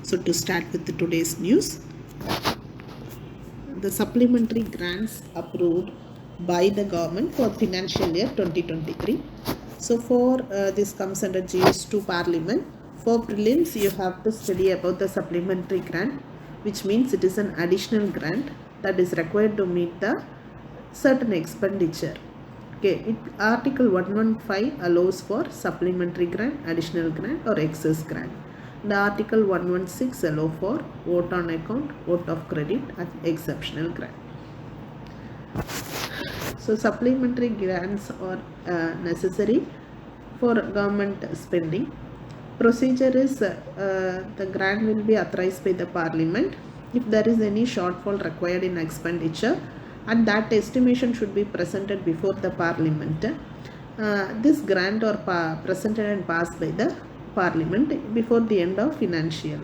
So to start with today's news, the supplementary grants approved by the government for financial year 2023. So for this comes under GS2 Parliament. For prelims, you have to study about the supplementary grant, which means it is an additional grant that is required to meet the certain expenditure. Okay, Article 115 allows for supplementary grant, additional grant or excess grant. The Article 116 allow for vote on account, vote of credit and exceptional grant. So supplementary grants are necessary for government spending. Procedure is the grant will be authorized by the Parliament if there is any shortfall required in expenditure, and that estimation should be presented before the Parliament. This grant are presented and passed by the Parliament before the end of financial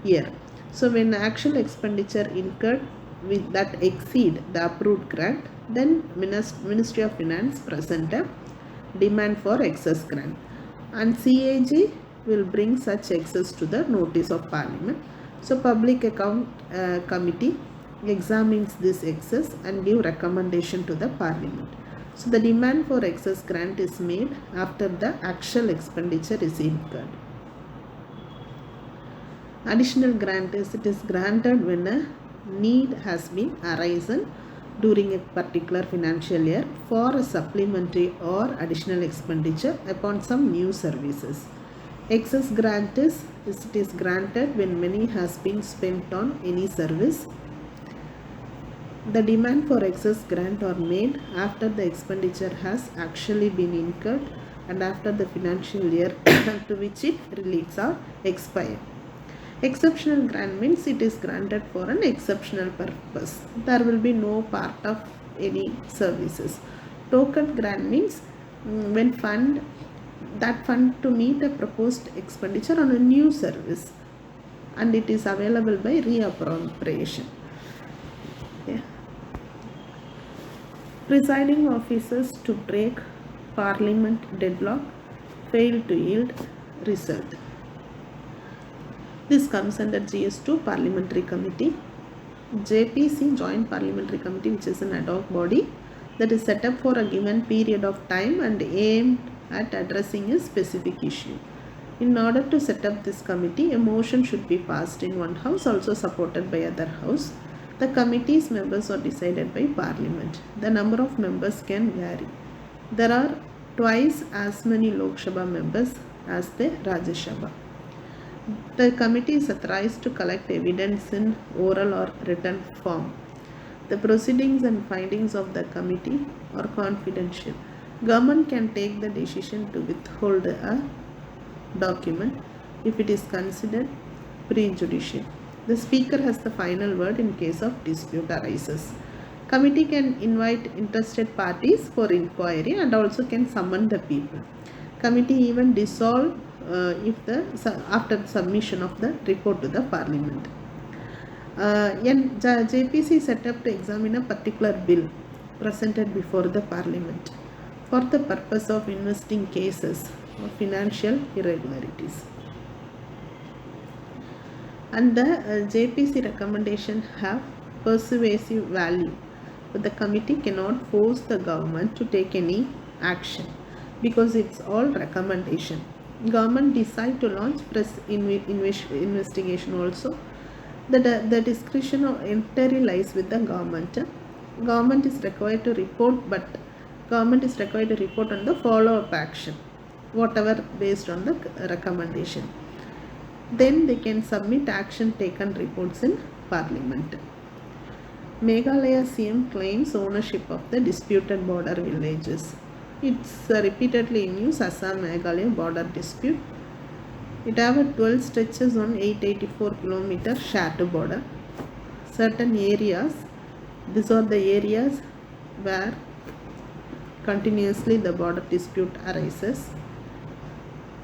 year. So when actual expenditure incurred with that exceed the approved grant, then Ministry of Finance present a demand for excess grant, and CAG will bring such excess to the notice of Parliament. So Public Account Committee examines this excess and give recommendation to the Parliament. So the demand for excess grant is made after the actual expenditure is incurred. Additional grant is, it is granted when a need has been arisen during a particular financial year for a supplementary or additional expenditure upon some new services. Excess grant is, it is granted when money has been spent on any service. The demand for excess grant are made after the expenditure has actually been incurred and after the financial year to which it relates are expired. Exceptional grant means it is granted for an exceptional purpose. There will be no part of any services. Token grant means when that fund to meet a proposed expenditure on a new service, and it is available by reappropriation. Yeah. Presiding officers to break Parliament deadlock failed to yield result. This comes under GS2 Parliamentary Committee. JPC, Joint Parliamentary Committee, which is an ad hoc body that is set up for a given period of time and aimed at addressing a specific issue. In order to set up this committee, a motion should be passed in one house, also supported by other house. The committee's members are decided by Parliament. The number of members can vary. There are twice as many Lok Sabha members as the Rajya Sabha. The committee is authorized to collect evidence in oral or written form. The proceedings and findings of the committee are confidential. Government can take the decision to withhold a document if it is considered prejudicial. The speaker has the final word in case of dispute arises. Committee can invite interested parties for inquiry and also can summon the people. Committee even dissolve after submission of the report to the Parliament. JPC set up to examine a particular bill presented before the Parliament for the purpose of investigating cases of financial irregularities. And the JPC recommendation have persuasive value, but the committee cannot force the government to take any action because it's all recommendation. Government decide to launch press investigation also. The discretion entirely lies with the government. Government is required to report, but government is required to report on the follow-up action, whatever based on the recommendation. Then they can submit action taken reports in Parliament. Meghalaya CM claims ownership of the disputed border villages. It's repeatedly in news, Assam Meghalaya border dispute. It have 12 stretches on 884 km shared border. Certain areas, these are the areas where continuously the border dispute arises.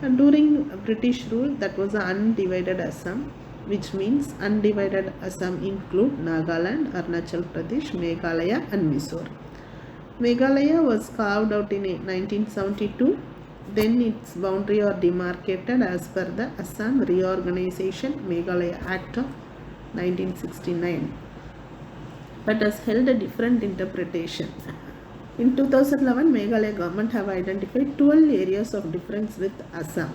And during British rule, that was an undivided Assam, which means undivided Assam include Nagaland, Arunachal Pradesh, Meghalaya and Mysore. Meghalaya was carved out in 1972 Then its boundary are demarcated as per the Assam Reorganization Meghalaya Act of 1969, but has held a different interpretation. In 2011, Meghalaya government have identified 12 areas of difference with Assam.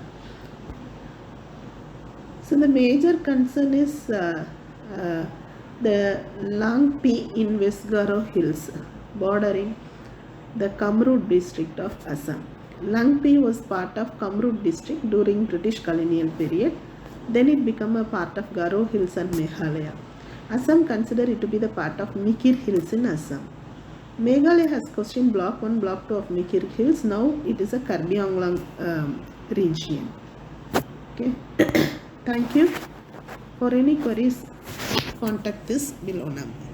So the major concern is the Langpi in West Garo Hills, bordering the Kamrut district of Assam. Langpi was part of Kamrut district during British colonial period. Then it became a part of Garo Hills and Meghalaya. Assam considered it to be the part of Mikir Hills in Assam. Meghalaya has questioned Block 1, Block 2 of Mikir Hills. Now it is a Karbi Anglong region. Okay. Thank you. For any queries, contact this below number.